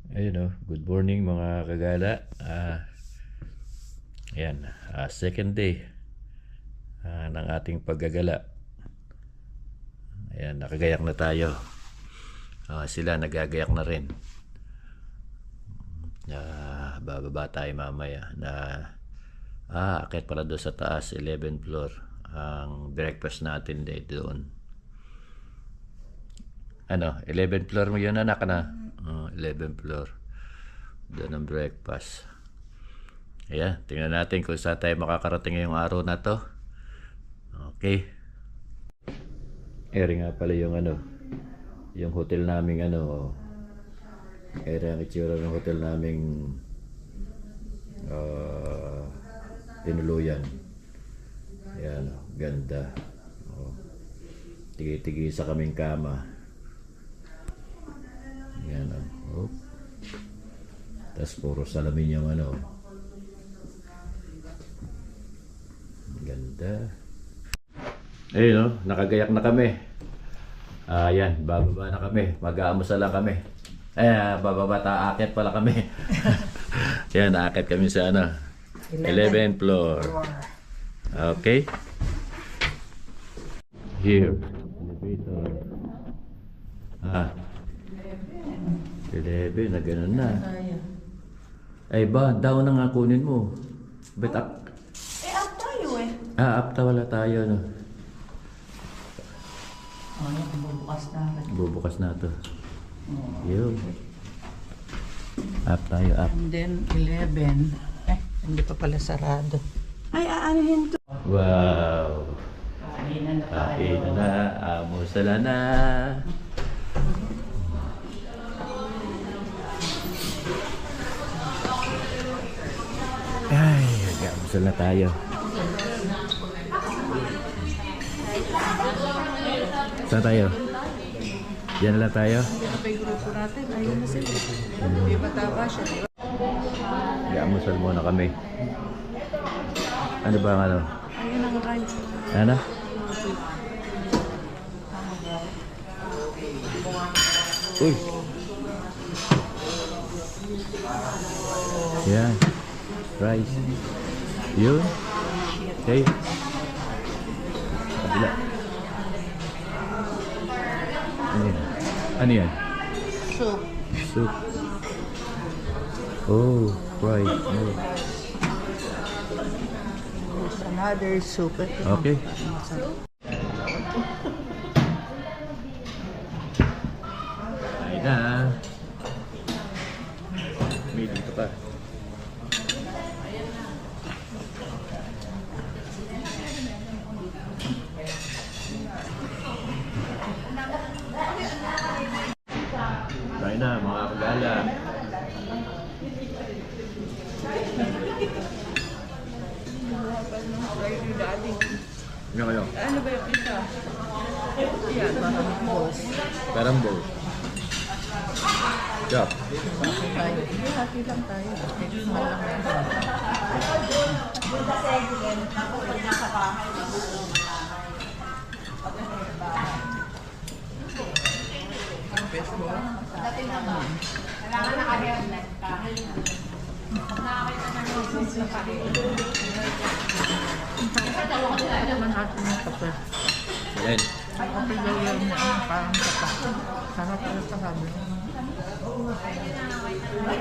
Ayun good morning mga kagala. Ayan, second day ng ating paggagala. Ayan, nakagayak na tayo. Sila nagagayak na rin. Bababa tayo mamaya na akit pala doon sa taas, 11th floor. Ang breakfast natin doon. 11th floor mo yun, anak na? 11th floor. Doon ang breakfast. Ayan, tingnan natin kung saan tayo makakarating ngayong araw na to. Okay. Eri nga pala yung yung hotel naming eri ang itsura ng hotel naming tinuluyan. Ayan, ganda. Tigi-tigi sa kaming kama. Ayan, tas puro salamin yung ganda. Ayun nakagayak na kami. Ayan, bababa na kami. Mag-aamusa lang kami. Bababa aakyat pala kami. Ayan, aakyat kami sa 11th floor. Okay. Here. Elevator. 11 na ganun na. Ay ba, down na nga kunin mo. Bet up. Up tayo Up wala tayo bubukas na. Bubukas na to. Yun. Up tayo, up. And then 11. Hindi pa pala sarado. Ay, aanihin to. Wow. Kainan na tayo. Kainan na, amusala na. Ay, amusal na tayo. Saan tayo? Diyan na lang tayo? Yan pa yung grupo natin. Ayun na sila. May mataba siya. Amusal muna kami. Ano ba ang Ayun ang rice. Ano? Uy! Yan. Rice. Yun. Okay. Kabila. Ano yan? Soup. Soup. Oh, rice. Oh. There's another soup. Okay. Ay na. May dito pa. Ay na, mga kagala. Ano kayo? Ano ba yung isa? Yan, parang balls. Parang bowl. Chop. Hati lang tayo. Kailangan nakahernet ka. Nakakita na ng sauce na pa rin. Naman natin yung kape. Ayan. Ang kape daw yan na parang kape. Sarap pala sa kami.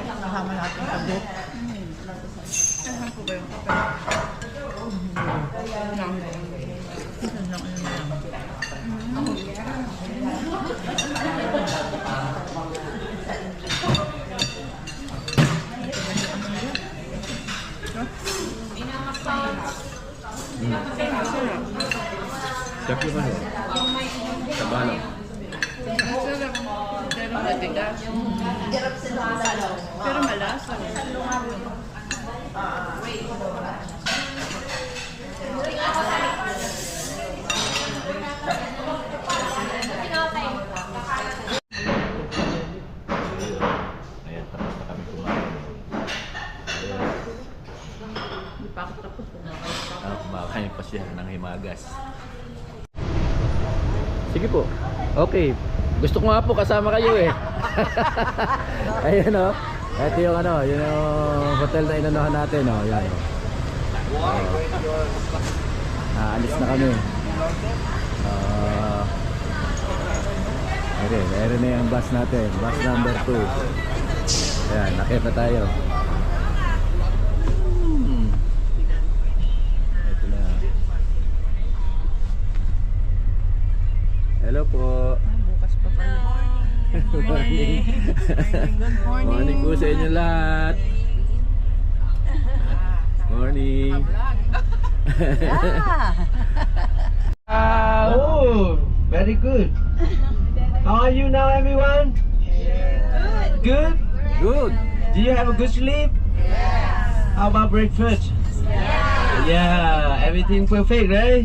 Kasama natin kabit. Saan po ba yung kape? Saan lang ano na lang. Chop yung ano? Sabalo. Masarap. Pero matigas. Pero malasa. Ayan, tapos na kami kumain. Hindi pa ako tapos. Kumakain pa siya ng himagas. Sige po. Okay. Gusto ko nga po kasama kayo eh. Ayun oh. Ito yung ano, yung hotel na inanohan natin oh. Yan oh. Alis na kami. Okay, meron na yung bus natin. Bus number 2. Ayan, nakit na tayo. Ito na. Hello po. Bukas pa pala. Good morning. Good morning. Morning po sa inyo lahat. Morning. Oh, very good. How are you now, everyone? Good. Good. Do you have a good sleep? How about breakfast? Yeah, everything perfect, right?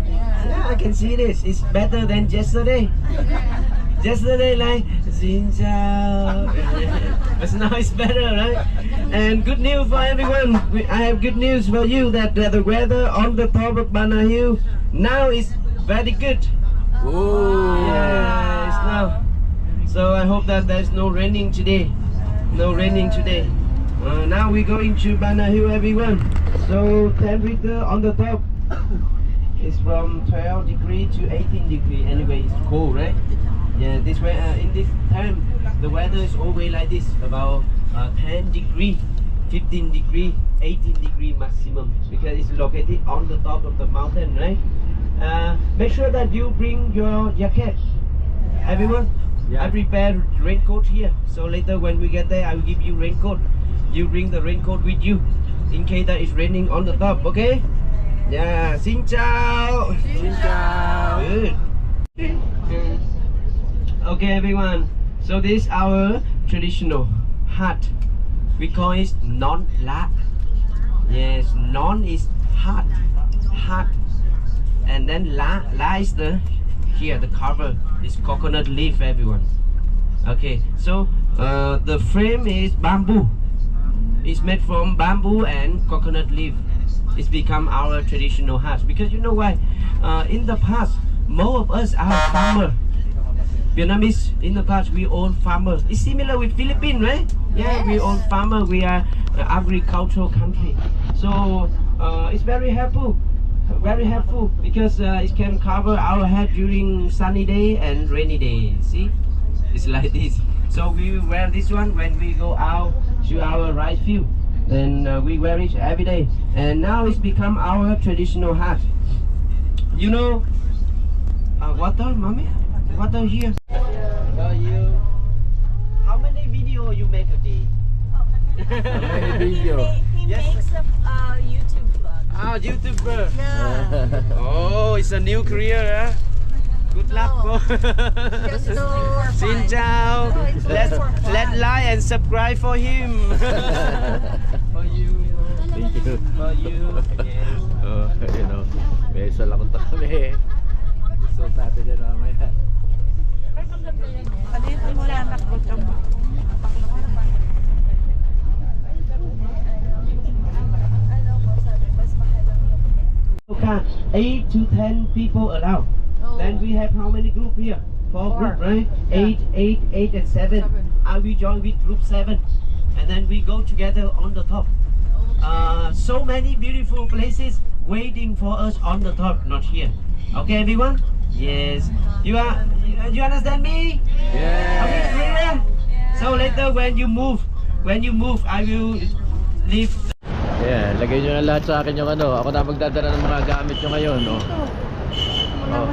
Yeah, I can see this. It's better than yesterday. Yesterday, like, xin chào. But now it's better, right? And good news for everyone. I have good news for you that the weather on the top of Bana Hill now is very good. Oh. Yes, now. So I hope that there's no raining today. No raining today. Now we're going to Bana Hill, everyone. So temperature on the top is from 12 degree to 18 degree. Anyway, it's cold, right? Yeah, this way in this time the weather is always like this, about 10 degree, 15 degree, 18 degree maximum, because it's located on the top of the mountain, right? Make sure that you bring your jacket, everyone. Yeah. I prepared raincoat here, so later when we get there I will give you raincoat. You bring the raincoat with you in case that it's raining on the top, okay? Yeah, xin chào. Xin chào. Good. Okay, everyone. So this is our traditional hat. We call it non la. Yes, non is hat, hat, and then la is the here the cover is coconut leaf. Everyone. Okay, so the frame is bamboo. It's made from bamboo and coconut leaf. It's become our traditional hat because you know why? In the past, most of us are farmer. Vietnamese in the past we own farmers. It's similar with Philippines, right? Yeah, we own farmer. We are an agricultural country, so it's very helpful because it can cover our head during sunny day and rainy day. See, it's like this. So we wear this one when we go out to our rice field. Then we wear it every day, and now it's become our traditional hat. You know, water, mommy, water here. How many video you make a day? Video. He makes a YouTube vlog. Ah, YouTuber. Yeah. Oh, it's a new career, huh? Good luck, bro. Just to Xin chào. No, it's Let for fun. let like and subscribe for him. For you. Thank you. For you. Yes. Oh, you know, may salakot na kami. So natin yan mamaya. Dito mo lang nakot mo. Okay, 8 to 10 people allowed. Then we have how many group here? Four group, right? Yeah. 8, and 7. I will join with group 7, and then we go together on the top. So many beautiful places waiting for us on the top, not here. Okay, everyone? Yes. You understand me? Yeah. Okay, clear? So later when you move, I will leave. Yeah, lagay nyo na lahat sa akin yung ano. Ako na magdadala ng mga gamit nyo ngayon, no? Oh,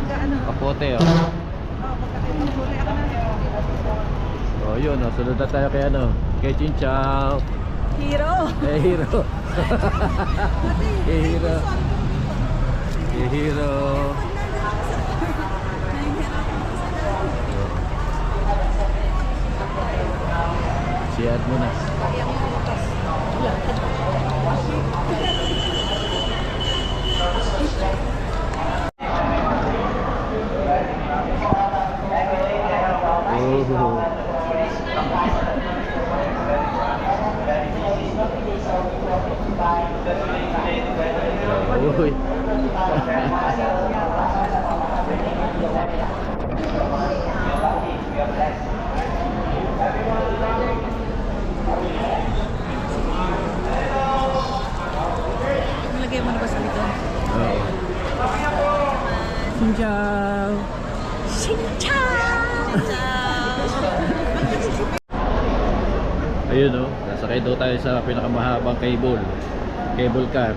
kapote, oh. Oh, yun, oh. Sunod na tayo kay ano. Kay Chinchao. Hero. Kay Hero. Kay Hero. Kay Hero. Siat mo na. Uy. Ciao! Ayun o, nasakay daw tayo sa pinakamahabang cable car.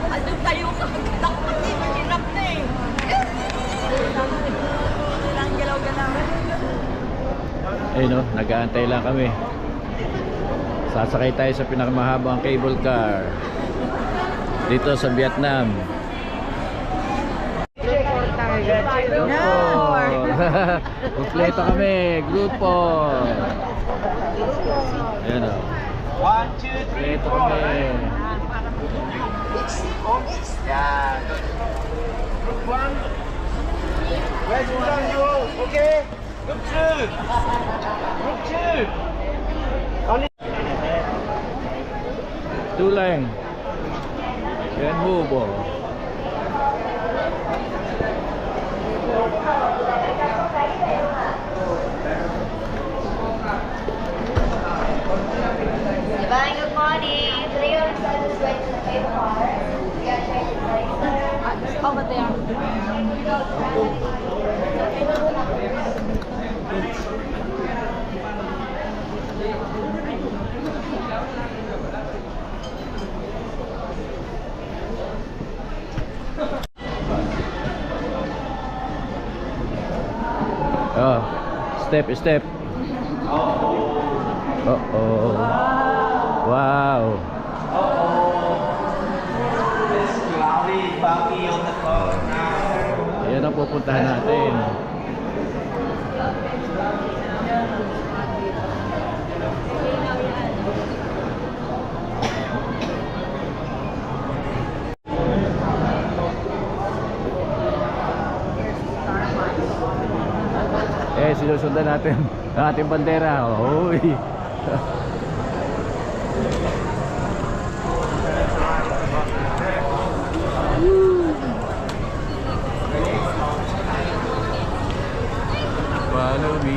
Ano tayo kakagdak kasi mahirap na eh. Kailangan galaw-galaw. Ayun o, nag-aantay lang kami. Sasakay tayo sa pinakamahabang cable car dito sa Vietnam. No! Kompleto kami, grupo. Ayan o, 1, 2, 3, kompleto 4. kami. Yeah, good. Good one. Where's you? Okay. Group 2. Group 2. Only. Tulang. Yan bubo. Bye, good morning. Today our son is going to the cable car. We gotta check his license. Over there. Oh, step. Uh-oh. Wow. It's cloudy, foggy on the phone now. Ayan ang pupuntahan natin. Sinusundan natin ang ating bandera. Uy. Follow me.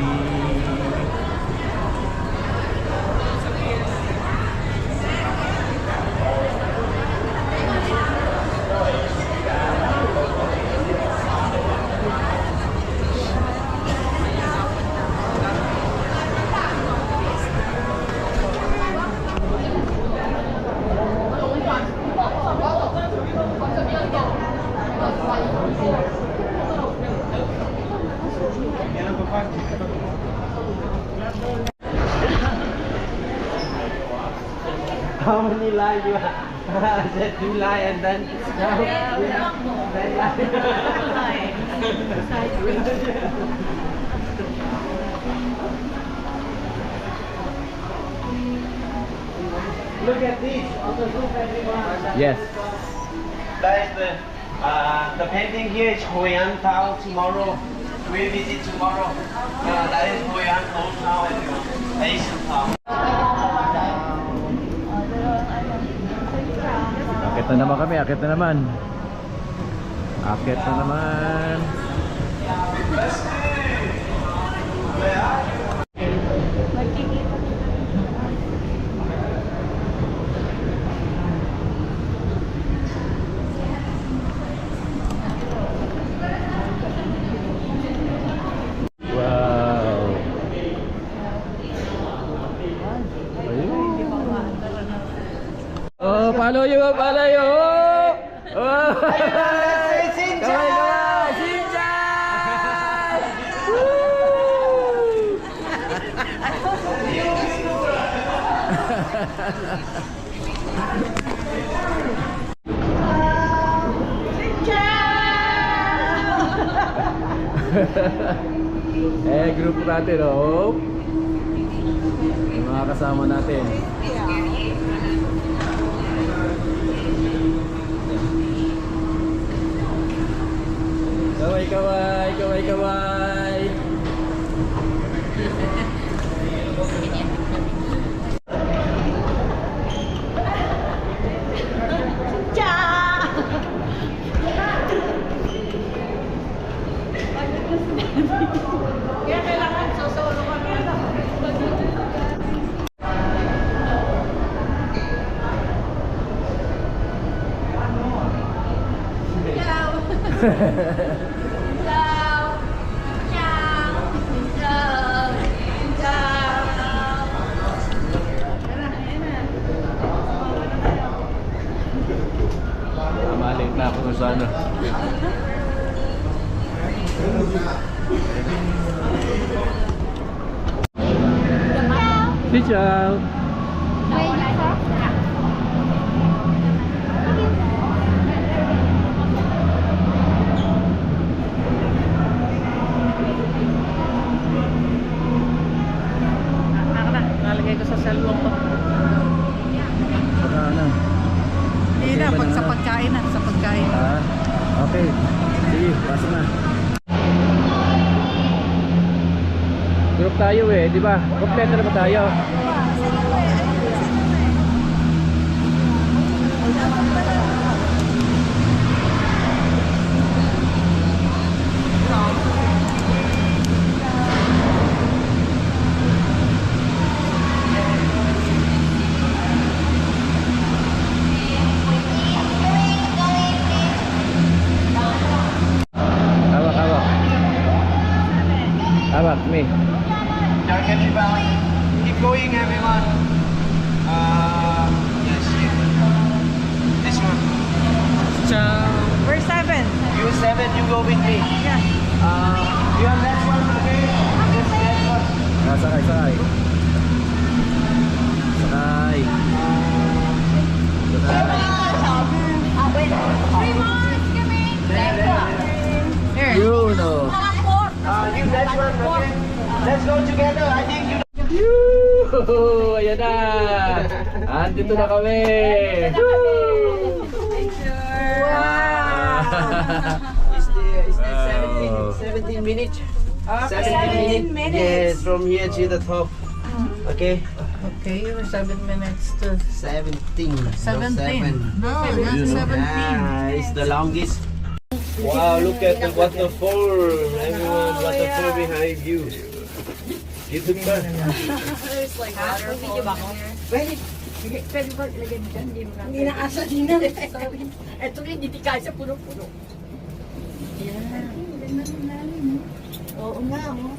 How many lines you have? I said 2 lines and then now 10 Look at this. Also look at this. Yes. That is the painting here is Hoi An Town tomorrow. We'll visit tomorrow. That is Hoi An Old Town and Asian Town. Akit na naman kami, akit na naman. Akit na naman. Wow. Oh, follow you, follow you. Oh. Kamay, Shinchan! Woo! Grupo natin, oh. Yung mga kasama natin. Kaway. Kaya kailangan sosolo kami. Ciao. Ciao. Ciao. Ciao. Maliit na ako sa ano. Si Chow. Nalagay ko sa cellphone ko. Saka ano? Hindi na, pag sa pagkain na, sa pagkain. Okay. Sige, pasok na. Group tayo eh, di ba? Kompleto na ba tayo? Hawak, hawak. Hawak, me. Darken Valley. Keep going, everyone. Yes, this one. We're 7. You 7, you go with me. Yeah. You have that one, okay? Yes, that one. Sakay, sakay. Sakay. Sakay. Here. Yun o. You that one, okay? Let's go together. I think you. Yuhu! Ayan na! Andito na kami! Is the Wow. 17 minutes? 17 minutes. Yes, from here to the top. Okay. Okay, you're 7 minutes to 17. 17. No, that's 17. It's the longest. Wow, look at the waterfall. Everyone, waterfall behind you. You took that? Hindi na asa din na. Ito rin, hindi kaya sa puno-puno. Oo nga, oh.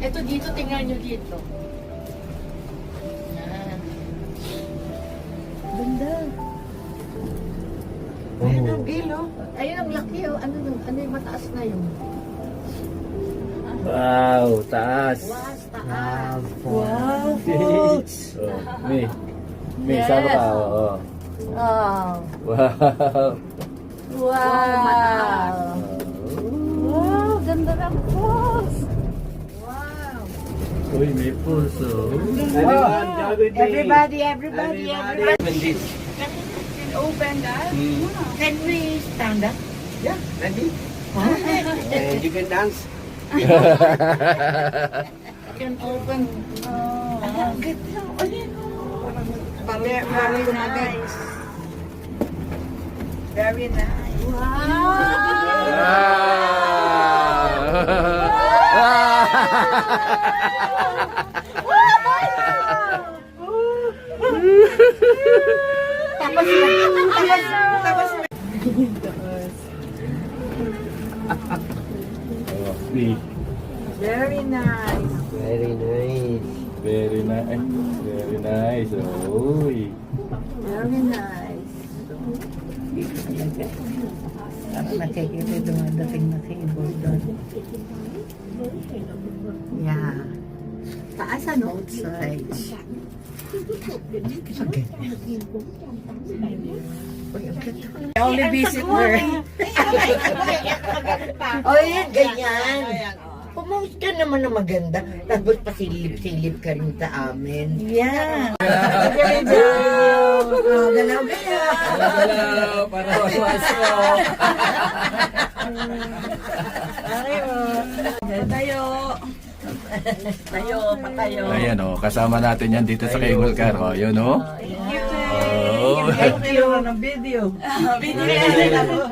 Ito dito, tingnan nyo dito. Yan. Ganda. Ayun ang bilo. Ayun ang laki, oh. Ano yung mataas na yun? Wow! Taas! Was, taas. Wow, folks. Oh, me. Me, sama ka. Oo. Oh. Wow! Wow. Wow, ganda ng folks. Wow. Uy, may pulso. Everyone, join with me. Everybody. Everybody. Open this. Open that. Can we stand up? Yeah, ready? And you can dance. Can open. Oh. Ang ganda. Ayun, oh. Very nice. Very nice. Tapos Me. very nice. Very nice. Very nice. Very nice. Uy. Very nice. Parang nakikita dumadating na si Ibol doon. Yeah. Taas ano? Outside. Only visitor. O yan, ganyan. Pumunta ka naman na maganda. Tapos pasilip-silip ka rin sa amin. Yeah. Galaw. Galaw. Hello, para waswaso. Tayo. Tayo, patayo. Ayan o, kasama natin yan dito sa cable car. O, yun o. Oh. Thank you. Ng video. Binili ako.